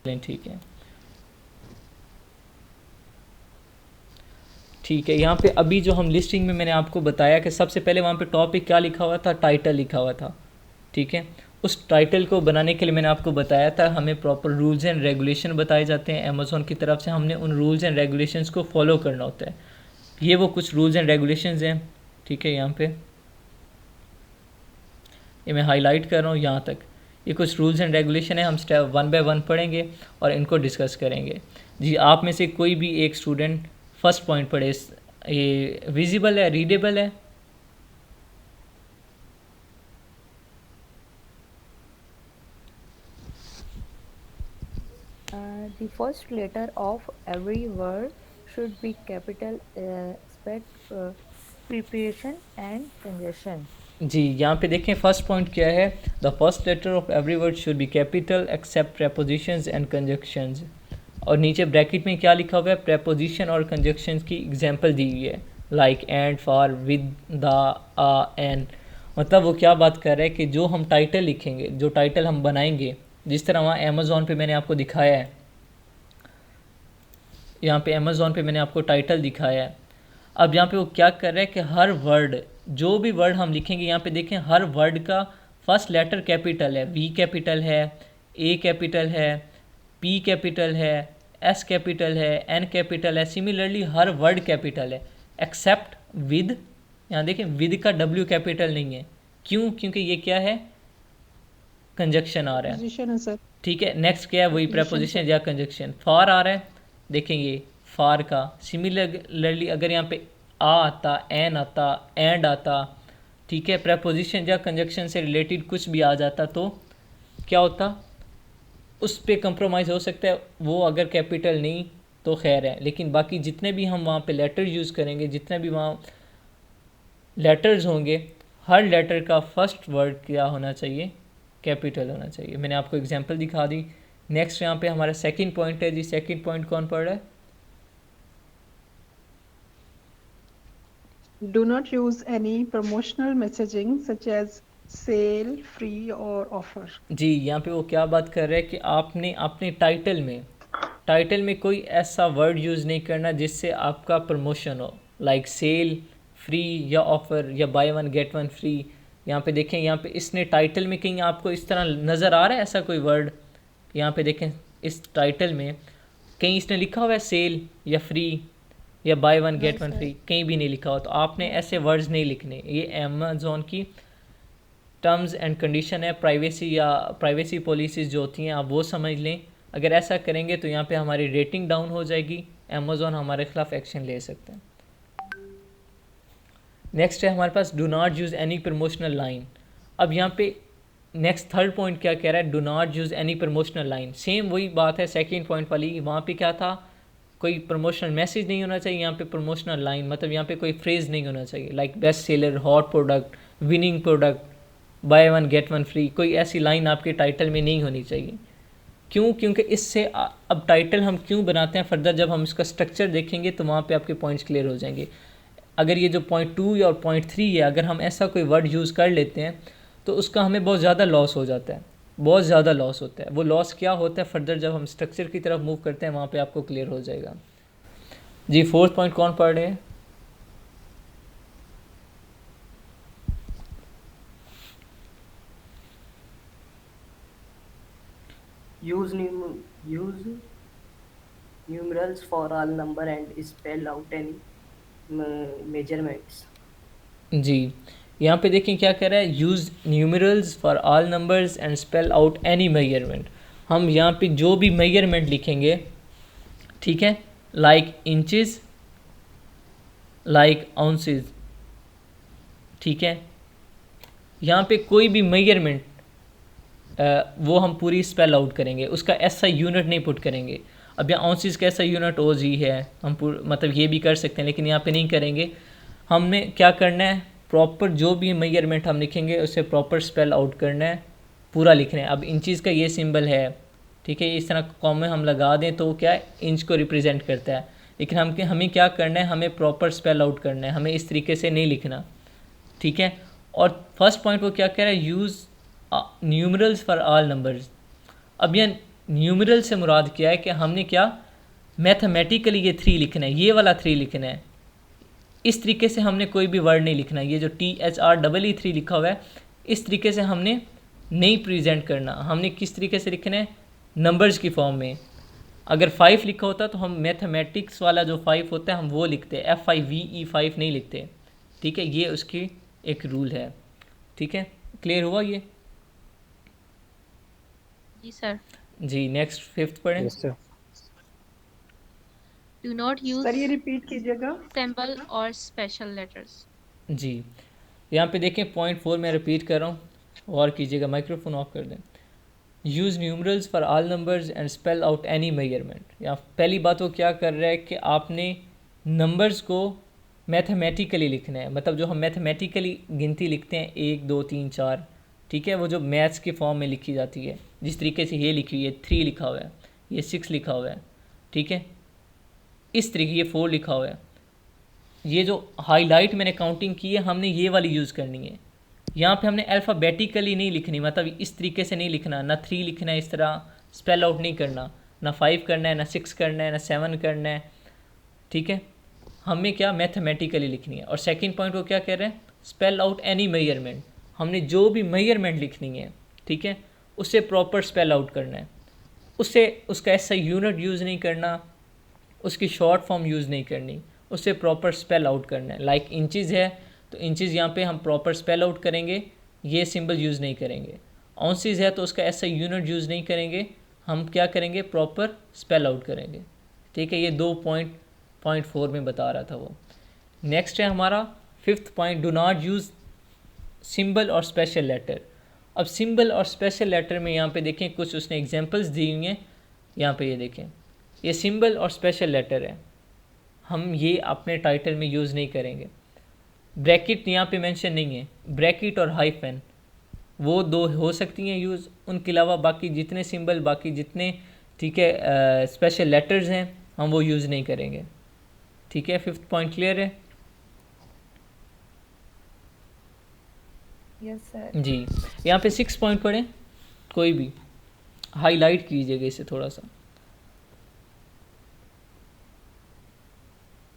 ठीक है, ठीक है। यहाँ पे अभी जो हम लिस्टिंग में मैंने आपको बताया कि सबसे पहले वहाँ पे टॉपिक क्या लिखा हुआ था, टाइटल लिखा हुआ था, ठीक है। उस टाइटल को बनाने के लिए मैंने आपको बताया था हमें प्रॉपर रूल्स एंड रेगुलेशन बताए जाते हैं अमेज़ॉन की तरफ से, हमने उन रूल्स एंड रेगुलेशंस को फॉलो करना होता है। ये वो कुछ रूल्स एंड रेगुलेशंस हैं, ठीक है। यहाँ पे ये मैं हाईलाइट कर रहा हूँ यहाँ तक, ये कुछ रूल्स एंड रेगुलेशन है। हम स्टेप 1 बाय 1 पढ़ेंगे और इनको डिस्कस करेंगे। जी, आप में से कोई भी एक स्टूडेंट फर्स्ट पॉइंट पढ़े। ये विजिबल है, रीडेबल है? The first letter of every word should be capital, expect preparation and congestion. जी, यहाँ पे देखें फर्स्ट पॉइंट क्या है, the first letter of every word should be capital except prepositions and conjunctions. और नीचे ब्रैकेट में क्या लिखा हुआ है, प्रेपोजिशन और कंजक्शंस की एग्जांपल दी हुई है, like and, for, with, the, a, and. मतलब वो क्या बात कर रहा है कि जो हम टाइटल लिखेंगे, जो टाइटल हम बनाएंगे, जिस तरह वहाँ अमेज़ॉन पे मैंने आपको दिखाया है, यहाँ पे अमेज़ॉन पे मैंने आपको टाइटल दिखाया है। अब यहाँ पे वो क्या कर रहा है कि हर वर्ड, जो भी वर्ड हम लिखेंगे, यहाँ पे देखें हर वर्ड का फर्स्ट लेटर कैपिटल है, वी कैपिटल है, ए कैपिटल है, पी कैपिटल है, एस कैपिटल है, एन कैपिटल है। सिमिलरली हर वर्ड कैपिटल है एक्सेप्ट विद। यहाँ देखें विद का डब्ल्यू कैपिटल नहीं है, क्यों? क्योंकि ये क्या है, कंजक्शन आ रहा है, प्रीपोजिशन है सर, ठीक है। नेक्स्ट क्या है, वही प्रीपोजिशन प्रेपोजिशन सर। या कंजक्शन। फॉर आ रहा है, देखेंगे फार का सिमिलरली अगर यहाँ पे आ आता, एन आता, एंड आता, ठीक है, प्रेपोजिशन या कंजक्शन से रिलेटेड कुछ भी आ जाता तो क्या होता, उस पे कंप्रोमाइज़ हो सकता है। वो अगर कैपिटल नहीं तो खैर है, लेकिन बाकी जितने भी हम वहाँ पे लेटर यूज़ करेंगे, जितने भी वहाँ लेटर्स होंगे, हर लेटर का फर्स्ट वर्ड क्या होना चाहिए, कैपिटल होना चाहिए। मैंने आपको एग्जांपल दिखा दी। नेक्स्ट यहाँ पे हमारा सेकंड पॉइंट है जी, सेकंड पॉइंट कौन पढ़ रहा है? Do not use any promotional messaging such as sale, free or offer. जी, यहाँ पे वो क्या बात कर रहे हैं कि आपने अपने टाइटल में कोई ऐसा वर्ड यूज़ नहीं करना जिससे आपका प्रमोशन हो, लाइक सेल, फ्री या ऑफ़र या by one get one free. यहाँ पे देखें, यहाँ पे इसने टाइटल में कहीं आपको इस तरह नज़र आ रहा है ऐसा कोई वर्ड? यहाँ पे देखें इस टाइटल में कहीं इसने लिखा हुआ है सेल या फ्री या by one get one free? कहीं भी नहीं लिखा हो। तो आपने ऐसे वर्ड्स नहीं लिखने, ये अमेज़ॉन की टर्म्स एंड कंडीशन है, प्राइवेसी या प्राइवेसी पॉलिसीज़ जो होती हैं आप वो समझ लें। अगर ऐसा करेंगे तो यहाँ पे हमारी रेटिंग डाउन हो जाएगी, अमेज़ॉन हमारे ख़िलाफ़ एक्शन ले सकते हैं। नेक्स्ट है हमारे पास do not use any promotional line. अब यहाँ पे नेक्स्ट थर्ड पॉइंट क्या कह रहा है, do not use any promotional line. Same वही बात है सेकंड पॉइंट वाली, वहाँ पे क्या था, कोई प्रमोशनल मैसेज नहीं होना चाहिए। यहाँ पे प्रमोशनल लाइन मतलब यहाँ पे कोई फ्रेज़ नहीं होना चाहिए, like best seller, hot product, winning product, by one get one free. कोई ऐसी लाइन आपके टाइटल में नहीं होनी चाहिए। क्यों? क्योंकि इससे अब टाइटल हम क्यों बनाते हैं, फर्दर जब हम इसका स्ट्रक्चर देखेंगे तो वहाँ पे आपके पॉइंट्स क्लियर हो जाएंगे। अगर ये जो पॉइंट 2 और पॉइंट 3 है, अगर हम ऐसा कोई वर्ड यूज़ कर लेते हैं तो उसका हमें बहुत ज़्यादा लॉस हो जाता है, बहुत ज़्यादा लॉस होता है। वो लॉस क्या होता है, फर्दर जब हम स्ट्रक्चर की तरफ मूव करते हैं वहाँ पे आपको क्लियर हो जाएगा। जी, फोर्थ पॉइंट कौन पढ़ रहे हैं? Use numerals for all number and spell out any measurements. जी, यहाँ पे देखें क्या कह रहा है, use numerals for all numbers and spell out any measurement. हम यहाँ पे जो भी मेजरमेंट लिखेंगे, ठीक है, लाइक इंचेस, लाइक आउंसेस, ठीक है, यहाँ पे कोई भी मेजरमेंट वो हम पूरी स्पेल आउट करेंगे, उसका ऐसा यूनिट नहीं पुट करेंगे। अब यहाँ आउंसेस का ऐसा यूनिट ओ जी है, हम मतलब ये भी कर सकते हैं लेकिन यहाँ पे नहीं करेंगे। हमने क्या करना है, प्रॉपर जो भी मेजरमेंट हम लिखेंगे उसे प्रॉपर स्पेल आउट करना है, पूरा लिखना है। अब इंचज़ का ये सिंबल है, ठीक है, इस तरह कॉमा हम लगा दें तो क्या है, इंच को रिप्रेजेंट करता है। लेकिन हमें क्या करना है, हमें प्रॉपर स्पेल आउट करना है, हमें इस तरीके से नहीं लिखना, ठीक है। और फर्स्ट पॉइंट वो क्या कह रहा है, use numerals for all numbers. अब यह न्यूमरल से मुराद क्या है कि हमने क्या मैथमेटिकली ये 3 लिखना है, ये वाला 3 लिखना है। इस तरीके से हमने कोई भी वर्ड नहीं लिखना, ये जो THREE3 लिखा हुआ है इस तरीके से हमने नहीं प्रेजेंट करना। हमने किस तरीके से लिखना है, नंबर्स की फॉर्म में। अगर 5 लिखा होता तो हम मैथमेटिक्स वाला जो 5 होता है हम वो लिखते, FIVE5 नहीं लिखते। ठीक है, ये उसकी एक रूल है। ठीक है, क्लियर हुआ ये? जी सर। जी, नेक्स्ट 5th पढ़ें। Yes sir. Do not use sir ये रिपीट कीजिएगा। सिंबल और स्पेशल लेटर्स। जी, यहाँ पे देखें पॉइंट 4 मैं रिपीट कर रहा हूँ, और कीजिएगा, माइक्रोफोन ऑफ कर दें। Use numerals for all numbers and spell out any measurement. यहाँ पहली बात वो क्या कर रहा है कि आपने नंबर्स को मैथमेटिकली लिखना है, मतलब जो हम मैथमेटिकली गिनती लिखते हैं 1 2 3 4, ठीक है, वो जो मैथ्स के फॉर्म में लिखी जाती है, जिस तरीके से ये लिखी हुई है 3 लिखा हुआ है, ये 6 लिखा हुआ है, ठीक है, इस तरीके ये 4 लिखा हुआ है। ये जो हाईलाइट मैंने काउंटिंग की है हमने ये वाली यूज़ करनी है। यहाँ पे हमने अल्फ़ाबेटिकली नहीं लिखनी, मतलब इस तरीके से नहीं लिखना, ना 3 लिखना है, इस तरह स्पेल आउट नहीं करना, ना 5 करना है, ना 6 करना है, ना 7 करना है। ठीक है, हमें क्या मैथमेटिकली लिखनी है। और सेकंड पॉइंट वो क्या कह रहे हैं, स्पेल आउट एनी मेजरमेंट। हमने जो भी मेजरमेंट लिखनी है, ठीक है, उससे प्रॉपर स्पेल आउट करना है, उससे उसका ऐसा यूनिट यूज़ नहीं करना, उसकी शॉर्ट फॉर्म यूज़ नहीं करनी, उससे प्रॉपर स्पेल आउट करना है। लाइक इंचज़ है तो इंचज़ यहाँ पे हम प्रॉपर स्पेल आउट करेंगे, ये सिंबल यूज़ नहीं करेंगे। ऑunces है तो उसका ऐसा यूनिट यूज़ नहीं करेंगे, हम क्या करेंगे, प्रॉपर स्पेल आउट करेंगे। ठीक है, ये 2.4 में बता रहा था वो। नेक्स्ट है हमारा 5th point, do not use symbol और स्पेशल लेटर। अब सिंबल और स्पेशल लेटर में यहाँ पे देखें कुछ उसने एग्जांपल्स दी हुई हैं। यहाँ पे ये देखें, ये सिंबल और स्पेशल लेटर है, हम ये अपने टाइटल में यूज़ नहीं करेंगे। ब्रैकेट यहाँ पे मेंशन नहीं है, ब्रैकेट और हाइफन वो 2 हो सकती हैं यूज़, उनके अलावा बाकी जितने सिंबल, बाकी जितने, ठीक है, स्पेशल लेटर्स हैं हम वो यूज़ नहीं करेंगे। ठीक है, 5th पॉइंट क्लियर है? Yes sir. जी, यहाँ पे 6 पॉइंट पढ़ें, कोई भी हाईलाइट कीजिएगा इसे थोड़ा सा।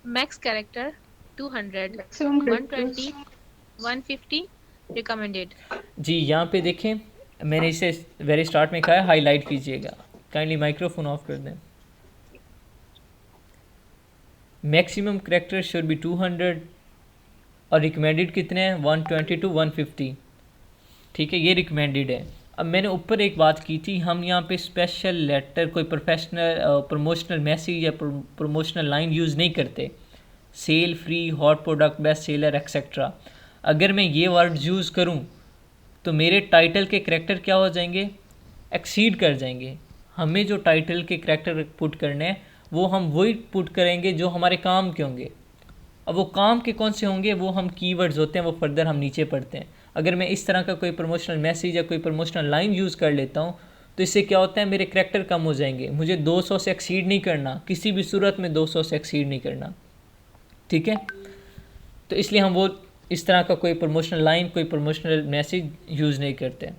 Max character 200, Maximum 120, 150 recommended. जी, यहाँ पे देखें मैंने इसे वेरी स्टार्ट में कहा है हाईलाइट कीजिएगा, काइंडली माइक्रोफोन ऑफ कर दें। मैक्सिमम करेक्टर शुड बी 200 और रिकमेंडेड कितने हैं, 120 to 150। ठीक है, ये रिकमेंडेड है। अब मैंने ऊपर एक बात की थी, हम यहाँ पे स्पेशल लेटर, कोई प्रोफेशनल प्रमोशनल मैसेज या प्रमोशनल लाइन यूज़ नहीं करते, sale, free, hot product, best seller etcetera. अगर मैं ये वर्ड यूज़ करूँ तो मेरे टाइटल के करैक्टर क्या हो जाएंगे, एक्सीड कर जाएंगे। हमें जो टाइटल के करैक्टर पुट करने हैं वो हम वही पुट करेंगे जो हमारे काम के होंगे। अब वो काम के कौन से होंगे, वो हम कीवर्ड्स होते हैं, वो फर्दर हम नीचे पढ़ते हैं। अगर मैं इस तरह का कोई प्रमोशनल मैसेज या कोई प्रमोशनल लाइन यूज़ कर लेता हूँ तो इससे क्या होता है, मेरे करैक्टर कम हो जाएंगे। मुझे 200 से एक्सीड नहीं करना, किसी भी सूरत में 200 से एक्सीड नहीं करना। ठीक है, तो इसलिए हम वो इस तरह का कोई प्रमोशनल लाइन, कोई प्रमोशनल मैसेज यूज़ नहीं करते।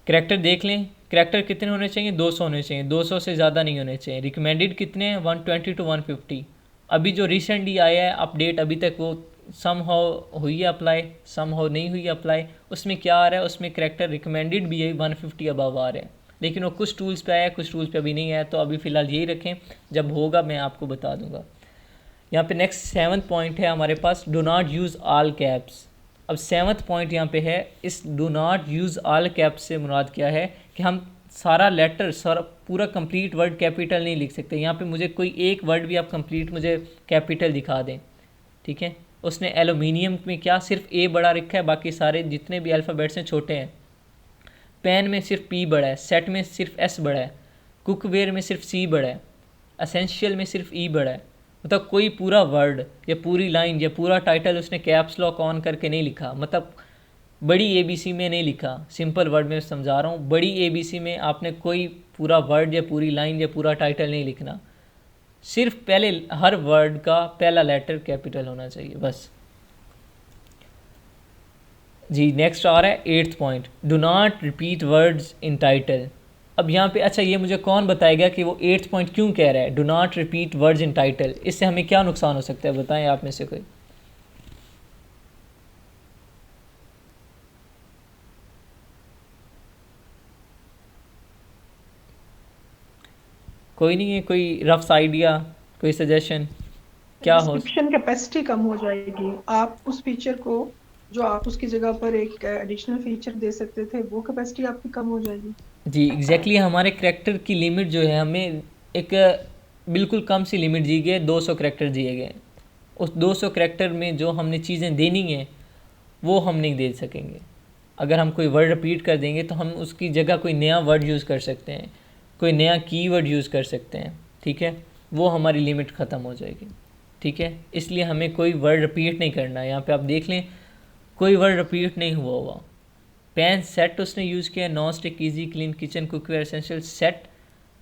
करैक्टर देख लें, करैक्टर कितने होने चाहिए, 200 होने चाहिए, 200 से ज़्यादा नहीं होने चाहिए। रिकमेंडेड कितने हैं, 120 to 150। अभी जो रिसेंटली आया है अपडेट, अभी तक वो सम हाउ हुई है अप्लाई, सम हाउ नहीं हुई अप्लाई, उसमें क्या आ रहा है, उसमें करैक्टर रिकमेंडेड भी है 150 अबव आ रहा है, लेकिन वो कुछ टूल्स पे आया है, कुछ टूल्स पे अभी नहीं आया। तो अभी फ़िलहाल यही रखें, जब होगा मैं आपको बता दूंगा। यहाँ पे नेक्स्ट 7th पॉइंट है हमारे पास, do not use all caps. अब 7th पॉइंट यहाँ पे है, इस do not use all caps से मुराद क्या है कि हम सारा लेटर, सारा पूरा कंप्लीट वर्ड कैपिटल नहीं लिख सकते। यहाँ पे मुझे कोई एक वर्ड भी आप कंप्लीट मुझे कैपिटल दिखा दें, ठीक है। उसने एलुमिनियम में क्या सिर्फ ए बड़ा रखा है, बाकी सारे जितने भी अल्फ़ाबेट्स हैं छोटे हैं। पेन में सिर्फ पी बड़ा है, सेट में सिर्फ एस बड़ा है, कुकवेयर में सिर्फ सी बड़ा है, असेंशियल में सिर्फ ई बड़ा है। मतलब कोई पूरा वर्ड या पूरी लाइन या पूरा टाइटल उसने कैप्स लॉक ऑन करके नहीं लिखा, मतलब बड़ी ABC में नहीं लिखा। सिंपल वर्ड में समझा रहा हूँ, बड़ी ABC में आपने कोई पूरा वर्ड या पूरी लाइन या पूरा टाइटल नहीं लिखना, सिर्फ पहले हर वर्ड का पहला लेटर कैपिटल होना चाहिए बस। जी, नेक्स्ट आ रहा है 8th point, do not repeat words in title. अब यहाँ पे अच्छा ये मुझे कौन बताएगा कि वो 8th पॉइंट क्यों कह रहा है do not repeat words in title, इससे हमें क्या नुकसान हो सकता है, बताएं आप में से कोई। कोई नहीं है, कोई रफ आइडिया, कोई सजेशन क्या हो। डिस्क्रिप्शन कैपेसिटी कम हो जाएगी। आप उस फीचर को जो आप उसकी जगह पर एक एडिशनल फीचर दे सकते थे, वो कैपेसिटी आपकी कम हो जाएगी। जी एग्जैक्टली हमारे करैक्टर की लिमिट जो है, हमें एक बिल्कुल कम सी लिमिट दी गई है, 200 करैक्टर दिए गए हैं। उस 200 करैक्टर में जो हमने चीज़ें देनी हैं वो हम नहीं दे सकेंगे। अगर हम कोई वर्ड रिपीट कर देंगे तो हम उसकी जगह कोई नया वर्ड यूज़ कर सकते हैं, कोई नया कीवर्ड यूज़ कर सकते हैं, ठीक है, वो हमारी लिमिट ख़त्म हो जाएगी, ठीक है। इसलिए हमें कोई वर्ड रिपीट नहीं करना है। यहाँ पे आप देख लें कोई वर्ड रिपीट नहीं हुआ। पैन सेट उसने यूज़ किया, non stick easy clean kitchen cookware essential set,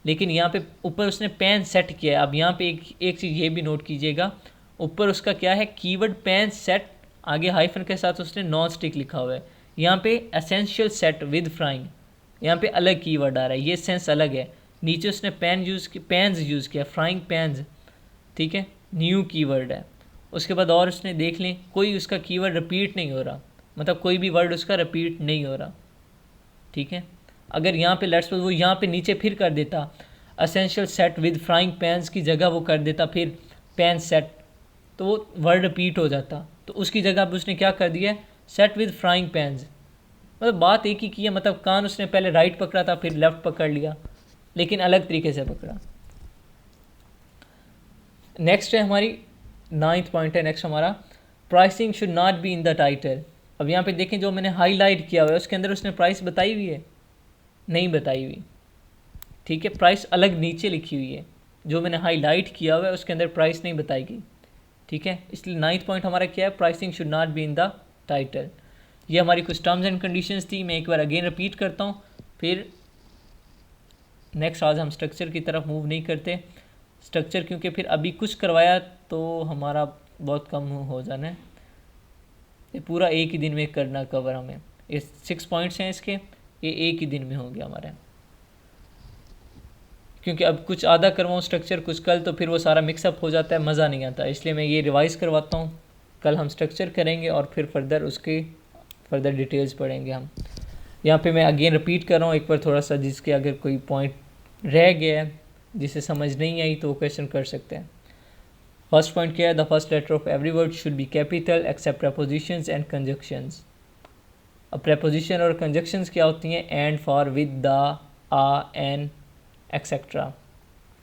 लेकिन यहाँ पे ऊपर उसने पैन सेट किया है। अब यहाँ पे एक चीज़ ये भी नोट कीजिएगा, ऊपर उसका क्या है कीवर्ड पैन सेट, आगे हाइफन के साथ उसने नॉन स्टिक लिखा हुआ है। यहाँ पे एसेंशियल सेट विद फ्राइंग, यहाँ पे अलग कीवर्ड आ रहा है, ये सेंस अलग है। नीचे उसने पैन्स यूज़ किया, फ्राइंग पैन्स, ठीक है, न्यू कीवर्ड है। उसके बाद और उसने देख लें कोई उसका कीवर्ड रिपीट नहीं हो रहा, मतलब कोई भी वर्ड उसका रिपीट नहीं हो रहा, ठीक है। अगर यहाँ पे लेट्स सपोज वो यहाँ पे नीचे फिर कर देता essential set with frying pans की जगह वो कर देता फिर पैन सेट, तो वो वर्ड रिपीट हो जाता। तो उसकी जगह अब उसने क्या कर दिया, सेट विद फ्राइंग पैन्स, मतलब बात एक ही की है, मतलब कान उसने पहले राइट पकड़ा था फिर लेफ़्ट पकड़ लिया, लेकिन अलग तरीके से पकड़ा। नेक्स्ट है हमारी 9th पॉइंट है नेक्स्ट हमारा, pricing should not be in the title. अब यहाँ पे देखें जो मैंने हाईलाइट किया हुआ है उसके अंदर उसने प्राइस बताई हुई है, नहीं बताई हुई, ठीक है, प्राइस अलग नीचे लिखी हुई है। जो मैंने हाईलाइट किया हुआ है उसके अंदर प्राइस नहीं बताई गई, ठीक है। इसलिए 9th पॉइंट हमारा क्या है, pricing should not be in the title. ये हमारी कुछ टर्म्स एंड कंडीशंस थी, मैं एक बार अगेन रिपीट करता हूँ, फिर नेक्स्ट आज हम स्ट्रक्चर की तरफ मूव नहीं करते। स्ट्रक्चर क्योंकि फिर अभी कुछ करवाया तो हमारा बहुत कम हो जाना है, ये पूरा एक ही दिन में करना कवर हमें। ये 6 पॉइंट्स हैं इसके, ये एक ही दिन में हो गया हमारा, क्योंकि अब कुछ आधा करवाऊँ स्ट्रक्चर कुछ कल, तो फिर वो सारा मिक्सअप हो जाता है, मज़ा नहीं आता। इसलिए मैं ये रिवाइज़ करवाता हूँ, कल हम स्ट्रक्चर करेंगे और फिर फर्दर डिटेल्स पढ़ेंगे हम। यहाँ पे मैं अगेन रिपीट कर रहा हूँ एक बार थोड़ा सा, जिसके अगर कोई पॉइंट रह गया है जिसे समझ नहीं आई तो वो क्वेश्चन कर सकते हैं। फर्स्ट पॉइंट क्या है, the first letter of every word should be capital except prepositions and conjunctions. अब प्रपोजिशन और कंजक्शंस क्या होती हैं, and, for, with, the, a, an, etcetera,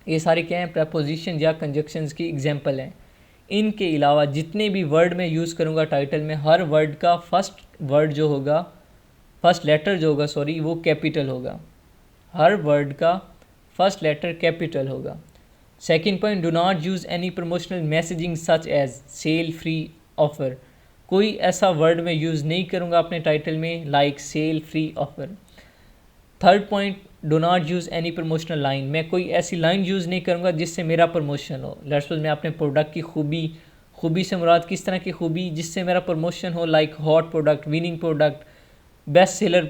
ये सारे क्या हैं, प्रपोजिशन या कंजक्शंस की एग्जांपल हैं। इनके अलावा जितने भी वर्ड मैं यूज़ करूँगा टाइटल में, हर वर्ड का फर्स्ट लेटर जो होगा वो कैपिटल होगा, हर वर्ड का फर्स्ट लेटर कैपिटल होगा। Second point, do not use any promotional messaging such as sale, free, offer. कोई ऐसा वर्ड मैं यूज़ नहीं करूँगा अपने टाइटल में like sale, free, offer. Third point, do not use any promotional line, मैं कोई ऐसी लाइन यूज़ नहीं करूँगा जिससे मेरा प्रमोशन हो। लेट्स सपोज मैं अपने प्रोडक्ट की खूबी से मुराद किस तरह की खूबी, जिससे मेरा प्रमोशन हो, like hot product, winning product, best seller,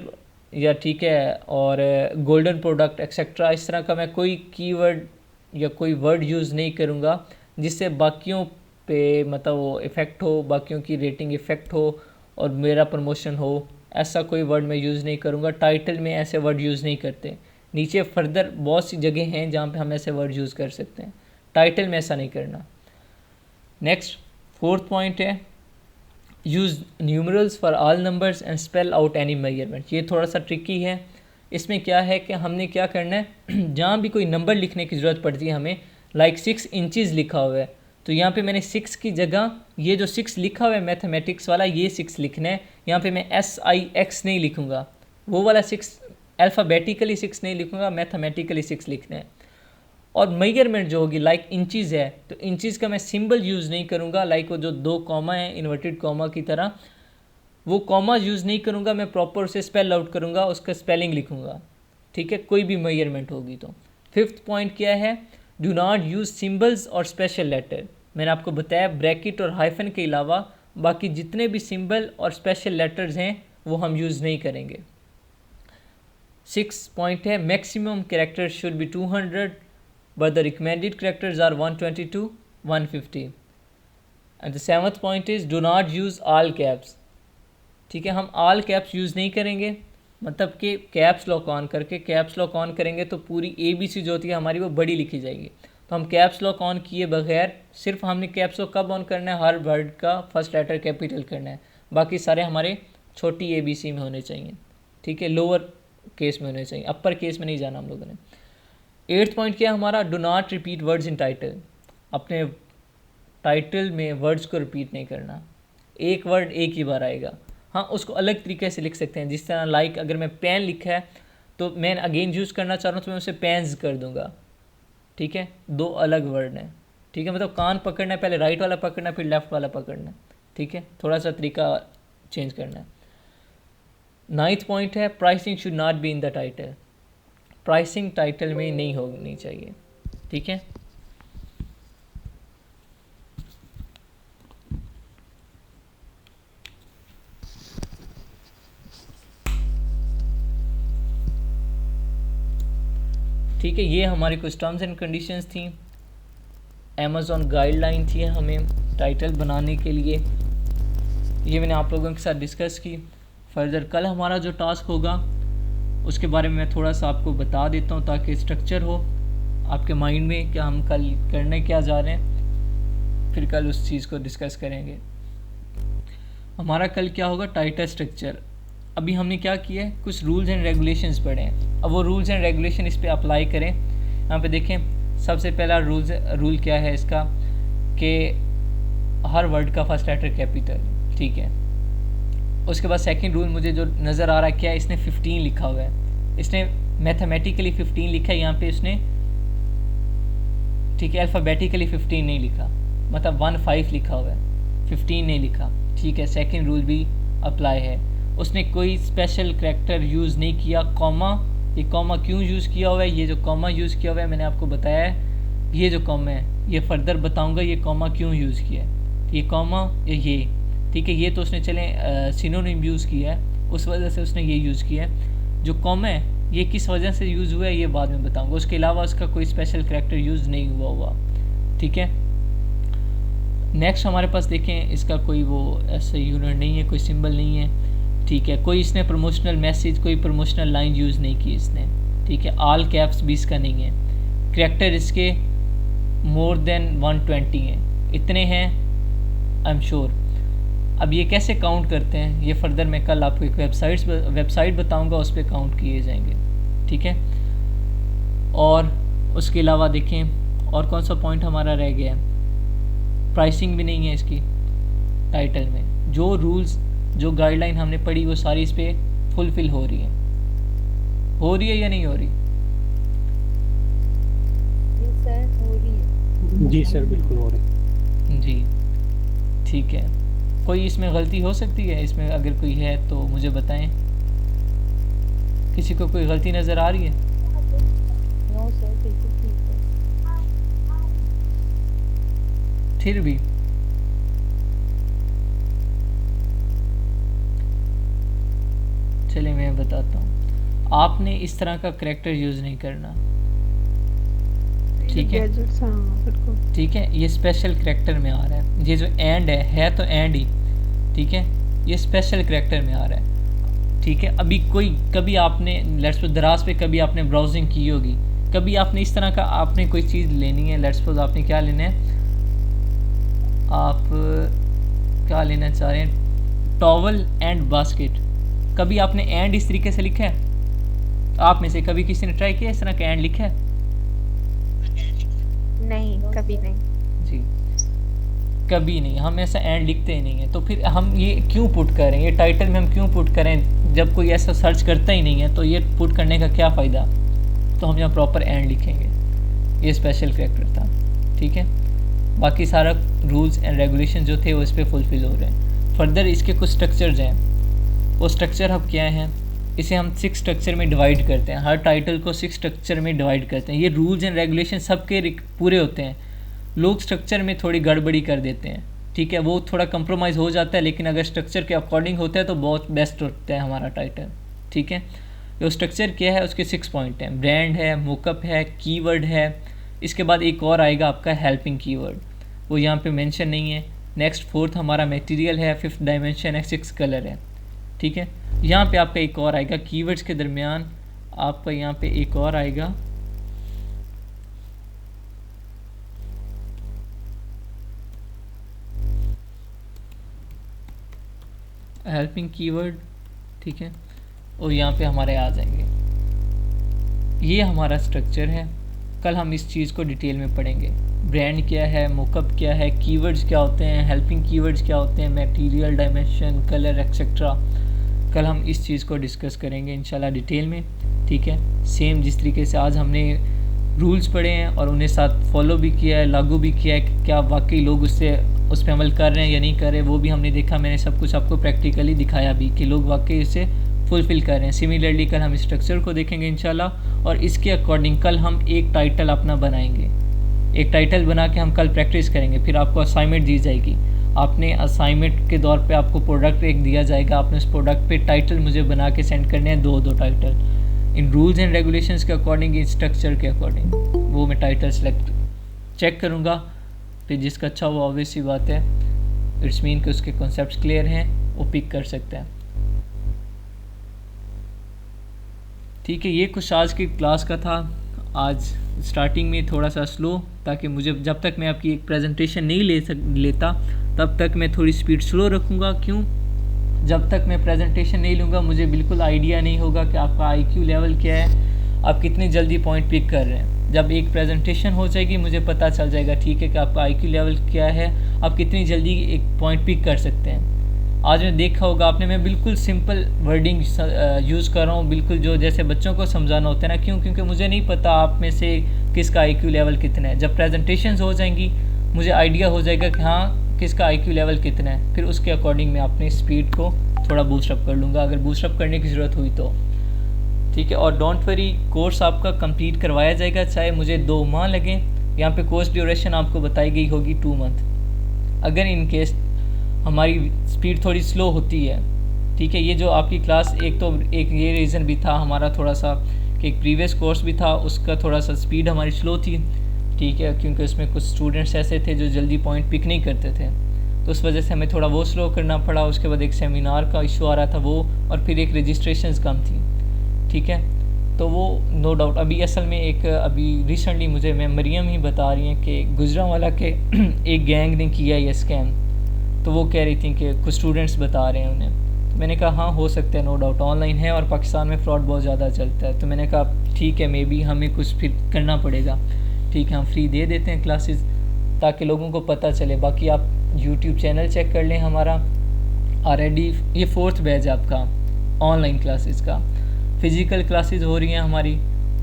या ठीक है, और गोल्डन प्रोडक्ट एक्सेट्रा। इस तरह का मैं कोई कीवर्ड या कोई वर्ड यूज़ नहीं करूँगा जिससे बाकियों पे मतलब वो इफ़ेक्ट हो, बाकियों की रेटिंग इफ़ेक्ट हो और मेरा प्रमोशन हो। ऐसा कोई वर्ड मैं यूज़ नहीं करूँगा। टाइटल में ऐसे वर्ड यूज़ नहीं करते। नीचे फर्दर बहुत सी जगह हैं जहाँ पे हम ऐसे वर्ड यूज़ कर सकते हैं, टाइटल में ऐसा नहीं करना। नेक्स्ट फोर्थ पॉइंट है, use numerals for all numbers and spell out any measurement. ये थोड़ा सा ट्रिकी है। इसमें क्या है कि हमने क्या करना है, जहाँ भी कोई नंबर लिखने की ज़रूरत पड़ती है हमें, लाइक 6 इंचज़ लिखा हुआ है, तो यहाँ पे मैंने 6 की जगह ये जो 6 लिखा हुआ है मैथमेटिक्स वाला, ये 6 लिखना है। यहाँ पे मैं SIX नहीं लिखूँगा, वो वाला 6 अल्फ़ाबेटिकली 6 नहीं लिखूँगा, मैथमेटिकली 6 लिखना है। और मेजरमेंट जो होगी लाइक इंचज़ है, तो इंचज़ का मैं सिंबल यूज़ नहीं करूँगा, लाइक वो जो 2 कॉमा है इन्वर्टेड कॉमा की तरह, वो कॉमा यूज़ नहीं करूँगा, मैं प्रॉपर उसे स्पेल आउट करूँगा, उसका स्पेलिंग लिखूँगा, ठीक है, कोई भी मेजरमेंट होगी तो। फिफ्थ पॉइंट क्या है, डू नॉट यूज़ सिंबल्स और स्पेशल लेटर। मैंने आपको बताया ब्रैकेट और हाइफन के अलावा बाकी जितने भी सिंबल और स्पेशल लेटर्स हैं वो हम यूज़ नहीं करेंगे। 6 पॉइंट है maximum character should be 200 but the recommended characters are 122 150 and the 7th point is do not use all caps. ठीक है, हम ऑल कैप्स यूज़ नहीं करेंगे, मतलब कि कैप्स लॉक ऑन करके, कैप्स लॉक ऑन करेंगे तो पूरी ABC जो होती है हमारी वो बड़ी लिखी जाएगी। तो हम कैप्स लॉक ऑन किए बगैर, सिर्फ हमने कैप्स लॉक कब ऑन करना है, हर वर्ड का फर्स्ट लेटर कैपिटल करना है, बाकी सारे हमारे छोटी ABC में होने चाहिए। ठीक है, लोअर केस में होने चाहिए, अपर केस में नहीं जाना हम लोगों ने। 8th पॉइंट क्या है हमारा, do not repeat words in title. अपने टाइटल में वर्ड्स को रिपीट नहीं करना, एक वर्ड एक ही बार आएगा। हाँ, उसको अलग तरीके से लिख सकते हैं, जिस तरह लाइक अगर मैं पेन लिखा है तो मैं अगेन यूज़ करना चाह रहा हूँ तो मैं उसे पेन्स कर दूंगा। ठीक है, दो अलग वर्ड हैं। ठीक है, मतलब कान पकड़ना है, पहले राइट वाला पकड़ना है फिर लेफ़्ट वाला पकड़ना है। ठीक है, थोड़ा सा तरीका चेंज करना है। 9th पॉइंट है pricing should not be in the title. Pricing title में नहीं होनी चाहिए। ठीक है, ठीक है, ये हमारी कुछ टर्म्स एंड कंडीशंस थी। अमेज़ॉन गाइडलाइन थी हमें टाइटल बनाने के लिए, ये मैंने आप लोगों के साथ डिस्कस की। फर्दर कल हमारा जो टास्क होगा उसके बारे में मैं थोड़ा सा आपको बता देता हूँ ताकि स्ट्रक्चर हो आपके माइंड में कि हम कल करने क्या जा रहे हैं, फिर कल उस चीज़ को डिस्कस करेंगे। हमारा कल क्या होगा, टाइटल स्ट्रक्चर। अभी हमने क्या किया है, कुछ रूल्स एंड रेगुलेशंस पढ़े हैं, अब वो रूल्स एंड रेगुलेशन इस पर अप्लाई करें। यहाँ पे देखें, सबसे पहला रूल क्या है इसका कि हर वर्ड का फर्स्ट लेटर कैपिटल। ठीक है, उसके बाद सेकंड रूल मुझे जो नज़र आ रहा है क्या है, इसने 15 लिखा हुआ है, इसने मैथमेटिकली 15 लिखा है, यहाँ पे इसने ठीक है अल्फ़ाबेटिकली 15 नहीं लिखा, मतलब 15 लिखा हुआ है, 15 नहीं लिखा। ठीक है, सेकंड रूल भी अप्लाई है। उसने कोई स्पेशल करैक्टर यूज़ नहीं किया, कॉमा, ये कॉमा क्यों यूज़ किया हुआ है, ये जो कॉमा यूज़ किया हुआ है मैंने आपको बताया है, ये जो कॉमा है ये फर्दर बताऊंगा ये कॉमा क्यों यूज़ किया है, ये कॉमा ये। ठीक है, ये तो उसने चले सिनोनिम यूज़ किया है, उस वजह से उसने ये यूज़ किया है। जो कॉमा है ये किस वजह से यूज़ हुआ है ये बाद में बताऊँगा, उसके अलावा उसका कोई स्पेशल करैक्टर यूज़ नहीं हुआ। ठीक है, नेक्स्ट हमारे पास देखें, इसका कोई वो ऐसा यूनिट नहीं है, कोई सिंबल नहीं है। ठीक है, कोई इसने प्रमोशनल मैसेज, कोई प्रमोशनल लाइन यूज़ नहीं की इसने। ठीक है, ऑल कैप्स भी इसका नहीं है। करैक्टर इसके मोर देन 120 हैं, इतने हैं आई एम श्योर। अब ये कैसे काउंट करते हैं ये फर्दर मैं कल आपको एक वेबसाइट बताऊंगा, उस पर काउंट किए जाएंगे। ठीक है, और उसके अलावा देखें और कौन सा पॉइंट हमारा रह गया है, प्राइसिंग भी नहीं है इसकी टाइटल में। जो रूल्स जो गाइडलाइन हमने पढ़ी वो सारी इस पर फुलफिल हो रही है या नहीं हो रही? जी सर, हो रही है। जी सर, बिल्कुल हो रही जी, ठीक है। कोई इसमें गलती हो सकती है, इसमें अगर कोई है तो मुझे बताएं। किसी को कोई गलती नज़र आ रही है? नो सर, बिल्कुल ठीक है। फिर भी चलिए मैं बताता हूँ, आपने इस तरह का करैक्टर यूज़ नहीं करना। ठीक है, ठीक है, ये स्पेशल करैक्टर में आ रहा है, ये जो एंड है तो एंड ही। ठीक है, ये स्पेशल करैक्टर में आ रहा है। ठीक है, अभी कोई कभी आपने लेट्स सपोज दराज पे कभी आपने ब्राउजिंग की होगी, कभी आपने इस तरह का आपने कोई चीज़ लेनी है, लेट्स सपोज आपने क्या लेना है, आप क्या लेना चाह रहे हैं, टॉवल एंड बास्केट। कभी आपने एंड इस तरीके से लिखा है? आप में से कभी किसी ने ट्राई किया इस तरह का एंड लिखा है? नहीं, कभी नहीं। जी, कभी नहीं, हम ऐसा एंड लिखते ही नहीं है। तो फिर हम ये क्यों पुट करें, ये टाइटल में हम क्यों पुट करें जब कोई ऐसा सर्च करता ही नहीं है, तो ये पुट करने का क्या फ़ायदा। तो हम यहाँ प्रॉपर एंड लिखेंगे, ये स्पेशल करैक्टर था। ठीक है, बाकी सारा रूल्स एंड रेगुलेशन जो थे वो इस पर फुलफिल हो रहे हैं। फर्दर इसके कुछ स्ट्रक्चर्स हैं, वो स्ट्रक्चर अब क्या हैं, इसे हम 6 स्ट्रक्चर में डिवाइड करते हैं, हर टाइटल को 6 स्ट्रक्चर में डिवाइड करते हैं। ये रूल्स एंड रेगुलेशन सबके पूरे होते हैं, लोग स्ट्रक्चर में थोड़ी गड़बड़ी कर देते हैं। ठीक है, वो थोड़ा कंप्रोमाइज़ हो जाता है, लेकिन अगर स्ट्रक्चर के अकॉर्डिंग होता है तो बहुत बेस्ट होता है हमारा टाइटल। ठीक है, जो स्ट्रक्चर क्या है उसके 6 पॉइंट हैं, ब्रांड है, मोकअप है, कीवर्ड है, इसके बाद एक और आएगा आपका हेल्पिंग कीवर्ड, वो यहाँ पे मेंशन नहीं है। नेक्स्ट फोर्थ हमारा मटेरियल है, फिफ्थ डायमेंशन है, 6 कलर है, ठीक है। यहाँ पे आपका एक और आएगा कीवर्ड्स के दरमियान, आपका यहाँ पे एक और आएगा हेल्पिंग कीवर्ड, ठीक है, और यहाँ पे हमारे आ जाएंगे। ये हमारा स्ट्रक्चर है, कल हम इस चीज़ को डिटेल में पढ़ेंगे। ब्रांड क्या है, मोकअप क्या है, कीवर्ड्स क्या होते हैं, हेल्पिंग कीवर्ड्स क्या होते हैं, मटेरियल, डायमेंशन, कलर एक्सेट्रा, कल हम इस चीज़ को डिस्कस करेंगे इंशाल्लाह डिटेल में, ठीक है। सेम जिस तरीके से आज हमने रूल्स पढ़े हैं और उन्हें साथ फॉलो भी किया है, लागू भी किया है कि क्या वाकई लोग उस पर अमल कर रहे हैं या नहीं कर रहे, वो भी हमने देखा, मैंने सब कुछ आपको प्रैक्टिकली दिखाया भी कि लोग वाकई इसे फुलफ़िल कर रहे हैं। सिमिलरली कल हम स्ट्रक्चर को देखेंगे इंशाल्लाह, और इसके अकॉर्डिंग कल हम एक टाइटल अपना बनाएंगे। एक टाइटल बना के हम कल प्रैक्टिस करेंगे, फिर आपको असाइनमेंट दी जाएगी। आपने असाइनमेंट के तौर पे आपको प्रोडक्ट एक दिया जाएगा, आपने उस प्रोडक्ट पे टाइटल मुझे बना के सेंड करने हैं, दो title in rules and regulations के अकॉर्डिंग, इन स्ट्रक्चर के अकॉर्डिंग, वो मैं टाइटल सेलेक्ट चेक करूँगा, फिर जिसका अच्छा वो ऑब्वियस सी बात है, इट्स मीन कि उसके कॉन्सेप्ट्स क्लियर हैं, वो पिक कर सकते हैं, ठीक है। ये कुछ आज की क्लास का था। आज स्टार्टिंग में थोड़ा सा स्लो, ताकि मुझे जब तक मैं आपकी एक प्रेजेंटेशन नहीं लेता तब तक मैं थोड़ी स्पीड स्लो रखूँगा। क्यों? जब तक मैं प्रेजेंटेशन नहीं लूँगा मुझे बिल्कुल आइडिया नहीं होगा कि आपका आईक्यू लेवल क्या है, आप कितनी जल्दी पॉइंट पिक कर रहे हैं। जब एक प्रेजेंटेशन हो जाएगी मुझे पता चल जाएगा, ठीक है, कि आपका आईक्यू लेवल क्या है, आप कितनी जल्दी एक पॉइंट पिक कर सकते हैं। आज में देखा होगा आपने, मैं बिल्कुल सिंपल वर्डिंग यूज़ कर रहा हूँ, बिल्कुल जो जैसे बच्चों को समझाना होता है ना। क्यों? क्योंकि मुझे नहीं पता आप में से किसका आईक्यू लेवल कितना है। जब प्रेजेंटेशंस हो जाएंगी मुझे आइडिया हो जाएगा कि हाँ किसका आईक्यू लेवल कितना है, फिर उसके अकॉर्डिंग मैं अपनी स्पीड को थोड़ा बूस्टअप कर लूँगा, अगर बूस्टअप करने की ज़रूरत हुई तो, ठीक है। और डोंट वरी, कोर्स आपका कंप्लीट करवाया जाएगा, चाहे मुझे 2 माह लगें। यहाँ पे कोर्स ड्यूरेशन आपको बताई गई होगी 2 मंथ। अगर इन केस हमारी स्पीड थोड़ी स्लो होती है, ठीक है, ये जो आपकी क्लास, एक ये रीज़न भी था हमारा थोड़ा सा कि एक प्रीवियस कोर्स भी था, उसका थोड़ा सा स्पीड हमारी स्लो थी, ठीक है, क्योंकि उसमें कुछ स्टूडेंट्स ऐसे थे जो जल्दी पॉइंट पिक नहीं करते थे, तो उस वजह से हमें थोड़ा वो स्लो करना पड़ा। उसके बाद एक सेमिनार का इशू आ रहा था वो, और फिर एक रजिस्ट्रेशंस कम थी, ठीक है। तो वो नो डाउट अभी असल में अभी रिसेंटली मुझे मैं मरियम ही बता रही हैं कि गुजरांवाला के एक गैंग ने किया ये स्कैम, तो वो कह रही थी कि कुछ स्टूडेंट्स बता रहे हैं उन्हें। तो मैंने कहा हाँ हो सकता है, नो डाउट ऑनलाइन है और पाकिस्तान में फ़्रॉड बहुत ज़्यादा चलता है। तो मैंने कहा ठीक है, मे बी हमें कुछ फिर करना पड़ेगा, ठीक है, हम फ्री दे देते हैं क्लासेस ताकि लोगों को पता चले। बाकी आप यूट्यूब चैनल चेक कर लें हमारा, ऑलरेडी ये 4th बैच है आपका ऑनलाइन क्लासेस का। फ़िज़िकल क्लासेस हो रही हैं हमारी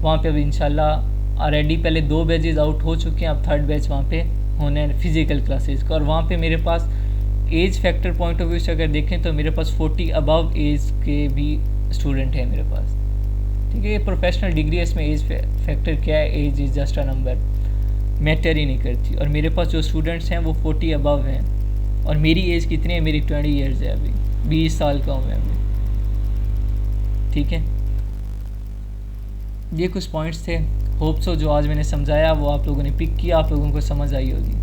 वहाँ पे, अभी इंशाल्लाह ऑलरेडी पहले 2 बैचेस आउट हो चुके हैं, अब 3rd बैच वहाँ पे होने हैं फ़िज़िकल क्लासेस का। और वहाँ पे मेरे पास age factor point of view से अगर देखें तो मेरे पास 40 अबव एज के भी स्टूडेंट हैं मेरे पास, ठीक है। ये प्रोफेशनल डिग्री है, इसमें एज फैक्टर क्या है, age is just a number, matter ही नहीं करती। और मेरे पास जो स्टूडेंट्स हैं वो 40 अबव हैं, और मेरी एज कितनी है, मेरी 20 ईयर्स है, अभी 20 साल का हूँ मैं अभी, ठीक है। ये कुछ पॉइंट्स थे, होप सो जो आज मैंने समझाया वो आप लोगों ने पिक किया, आप लोगों को समझ आई होगी।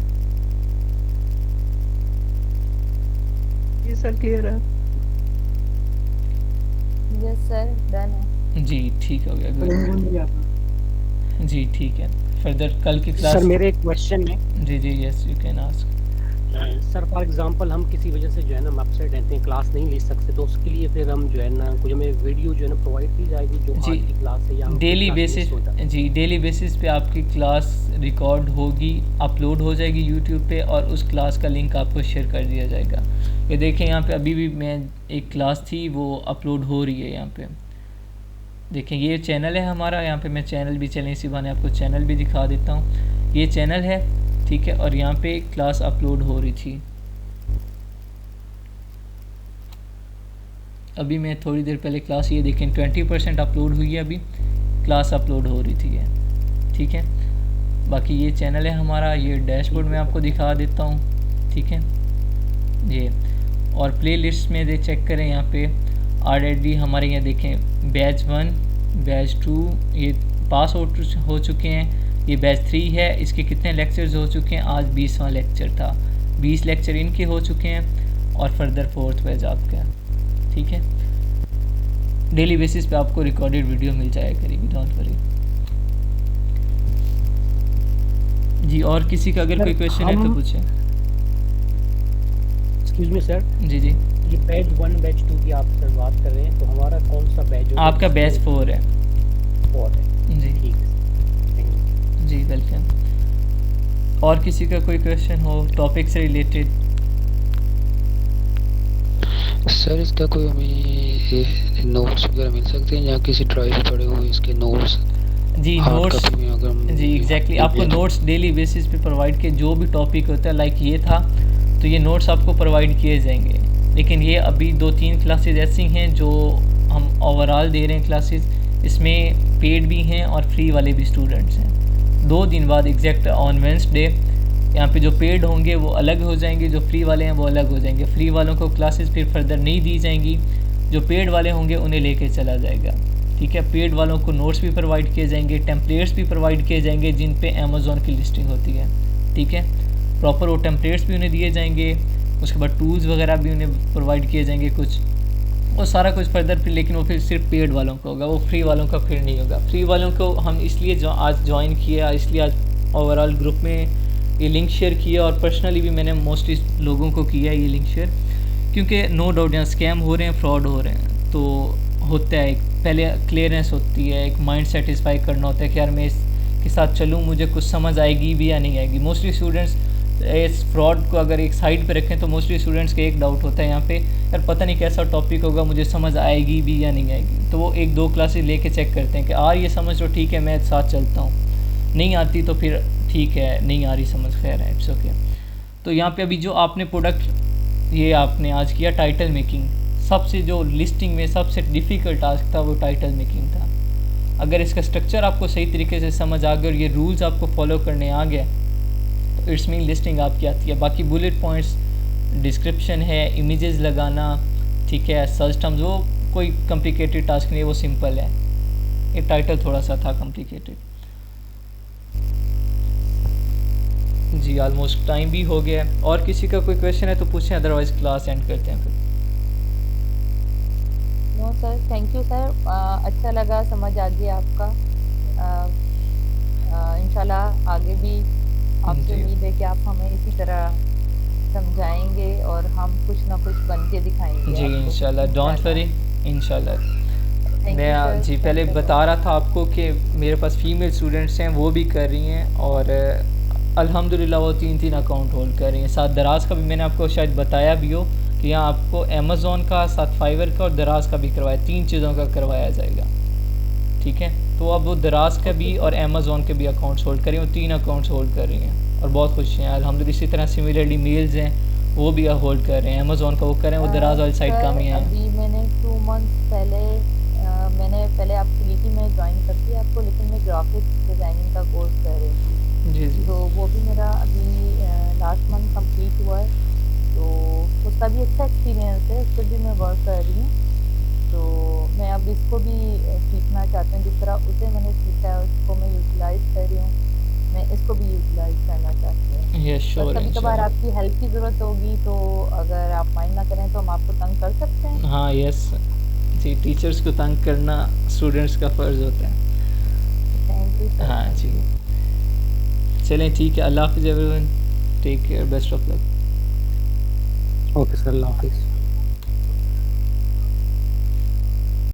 ये सर क्लियर है? यस सर, डन है। जी ठीक हो गया, गुड। जी ठीक है, फर्दर कल की क्लास। सर मेरे एक क्वेश्चन है। जी जी yes you can ask. Sir for example हम किसी वजह से जो है ना वेबसाइट रहते हैं, क्लास नहीं ले सकते, तो उसके लिए फिर हम जो है ना कुछ हमें वीडियो जो है ना प्रोवाइड की जाएगी जो आज की क्लास है, या डेली बेसिस, जी डेली बेसिस पे आपकी क्लास रिकॉर्ड होगी, अपलोड हो जाएगी यूट्यूब पे, और उस क्लास का लिंक आपको शेयर कर दिया जाएगा। ये देखें यहाँ पे अभी भी मैं एक क्लास थी वो अपलोड हो रही है, यहाँ पे देखें ये चैनल है हमारा, यहाँ पे मैं चैनल भी चलें इसी बहाने आपको चैनल भी दिखा देता हूँ। ये चैनल है, ठीक है, और यहाँ पे क्लास अपलोड हो रही थी। अभी मैं थोड़ी देर पहले क्लास, ये देखें 20% अपलोड हुई है, अभी क्लास अपलोड हो रही थी ये, ठीक है। बाकी ये चैनल है हमारा, ये डैशबोर्ड में आपको दिखा देता हूँ, ठीक है। ये और प्लेलिस्ट में दे चेक करें, यहाँ पे ऑलरेडी हमारे यहाँ देखें बैच 1 बैच 2 ये पास हो चुके हैं, ये बैच 3 है, इसके कितने लेक्चर्स हो चुके हैं, आज 20वां लेक्चर था, 20 लेक्चर इनके हो चुके हैं और फर्दर 4th बैच आपका, ठीक है। डेली बेसिस पे आपको रिकॉर्डेड वीडियो मिल जाया करेगी, डोंट वरी जी। और किसी का अगर कोई क्वेश्चन है तो पूछें। एक्सक्यूज मी सर, जी जी, ये बैच 1 बैच 2 की आप सर बात कर रहे हैं, तो हमारा कौन सा बैच आपका बैच 4 है 4 है जी। ठीक है, थैंक यू। Ji welcome. और किसी का कोई क्वेश्चन हो टॉपिक से रिलेटेड? सर इसका कोई हमें नोट्स वगैरह मिल सकते हैं या किसी ड्राइव पे पड़े हुए इसके नोट्स? जी हार्ड नोट्स, कॉपी में अगर जी एग्जैक्टली आपको नोट्स डेली बेसिस पे प्रोवाइड किए, जो भी टॉपिक होता है लाइक ये था तो ये नोट्स आपको प्रोवाइड किए जाएंगे। लेकिन ये अभी 2-3 क्लासेस ऐसी हैं जो हम ओवरऑल दे रहे हैं क्लासेस, इसमें पेड भी हैं और फ्री वाले भी स्टूडेंट्स हैं। 2 दिन बाद एग्जैक्ट ऑन वेंसडे यहाँ पे जो पेड होंगे वो अलग हो जाएंगे, जो फ्री वाले हैं वो अलग हो जाएंगे। फ्री वालों को क्लासेस फिर फर्दर नहीं दी जाएंगी, जो पेड वाले होंगे उन्हें लेके चला जाएगा, ठीक है। पेड वालों को नोट्स भी प्रोवाइड किए जाएंगे, टेम्पलेट्स भी प्रोवाइड किए जाएंगे जिन पे अमेज़ॉन की लिस्टिंग होती है, ठीक है। प्रॉपर वो टेम्पलेट्स भी उन्हें दिए जाएंगे, उसके बाद टूल्स वगैरह भी उन्हें प्रोवाइड किए जाएंगे कुछ, वो सारा कुछ फर्दर फिर, लेकिन वो फिर सिर्फ पेड वालों को होगा, वो फ्री वालों का फिर नहीं होगा। फ्री वालों को हम इसलिए आज ज्वाइन किया, इसलिए आज ओवरऑल ग्रुप में ये लिंक शेयर किया और पर्सनली भी मैंने मोस्टली लोगों को किया ये लिंक शेयर, क्योंकि नो डाउट यहाँ स्कैम हो रहे हैं, फ्रॉड हो रहे हैं, तो होता है एक पहले क्लियरेंस होती है, एक माइंड सेटिस्फाई करना होता है कि यार मैं इसके साथ चलूँ, मुझे कुछ समझ आएगी भी या नहीं आएगी। मोस्टली स्टूडेंट्स इस फ्रॉड को अगर एक साइड पे रखें तो मोस्टली स्टूडेंट्स का एक डाउट होता है यहाँ पे, यार पता नहीं कैसा टॉपिक होगा, मुझे समझ आएगी भी या नहीं आएगी। तो वो 1-2 क्लासेस लेके चेक करते हैं कि आ रही है समझ तो ठीक है मैं साथ चलता हूँ, नहीं आती तो फिर ठीक है, नहीं आ रही समझ, खैर है, इट्स ओके। तो यहाँ पे अभी जो आपने प्रोडक्ट ये आपने आज किया टाइटल मेकिंग, सबसे जो लिस्टिंग में सबसे डिफ़िकल्ट टास्क था वो टाइटल मेकिंग था। अगर इसका स्ट्रक्चर आपको सही तरीके से समझ आ गया और ये रूल्स आपको फॉलो करने आ गए तो इट्स मीन लिस्टिंग आपकी आती है। बाकी बुलेट पॉइंट्स, डिस्क्रिप्शन है, इमेजेस लगाना, ठीक है, सर्च टर्म्स, वो कोई कॉम्प्लिकेटेड टास्क नहीं है, वो सिंपल है। ये टाइटल थोड़ा सा था कॉम्प्लिकेटेड। जी ऑलमोस्ट टाइम भी हो गया है, और किसी का कोई क्वेश्चन है तो पूछें, अदरवाइज क्लास एंड करते हैं फिर। No sir, thank you sir, अच्छा लगा, समझ आ गया आपका। इंशाल्लाह आगे भी आपसे जी। उम्मीद है कि आप हमें इसी तरह समझाएंगे और हम कुछ ना कुछ बन के दिखाएंगे जी आपको। इंशाल्लाह, डोंट वरी, इंशाल्लाह। Thank you, मैं sir. जी पहले Thank you. बता रहा था आपको कि मेरे पास फ़ीमेल स्टूडेंट्स हैं, वो भी कर रही हैं और अल्हम्दुलिल्लाह वो 3 अकाउंट होल्ड कर रही हैं। साथ दराज का भी मैंने आपको शायद बताया भी हो कि यहाँ आपको अमेज़ॉन का, साथ फाइवर का और दराज का भी करवाया, 3 चीज़ों का करवाया जाएगा, ठीक है। तो अब वो दराज का भी और अमेज़ॉन के भी अकाउंट्स होल्ड कर रही हैं, वो 3 अकाउंट्स होल्ड कर रही हैं और बहुत खुश हैं अल्हम्दुलिल्लाह। इसी तरह सिमिलरली मेल्स हैं वो भी होल्ड कर रहे हैं, अमेज़ॉन का वो कर रहे हैं, वो दराज वाली साइड सर, का भी हैं। अभी मैंने 2 मंथ्स पहले मैंने पहले आपकी लीटी में ज्वाइन कर दिया आपको, लेकिन मैं ग्राफिक्स डिज़ाइनिंग का कोर्स कर रही थी, जी जी तो वो भी मेरा अभी लास्ट मंथ कंप्लीट हुआ है, तो उसका भी अच्छा एक्सपीरियंस है, उस पर भी मैं वर्क कर रही हूँ। तो मैं अब इसको भी सीखना चाहती हूँ, जिस तरह उसे मैंने सीखा है उसको मैं यूटिलाइज़ कर रही हूँ, मैं इसको भी यूटिलाइज़ करना चाहती हूँ। यस बस श्योर कभी कभार आपकी हेल्प की ज़रूरत होगी, तो अगर आप माइंड ना करें तो हम आपको तंग कर सकते हैं। हाँ यस जी, टीचर्स को तंग करना स्टूडेंट्स का फ़र्ज़ होता है। Thank you sir. हाँ जी, चलें ठीक है, अल्लाह हाफ़िज़ everyone, take care, best of luck. Okay sir, अल्लाह हाफिज़।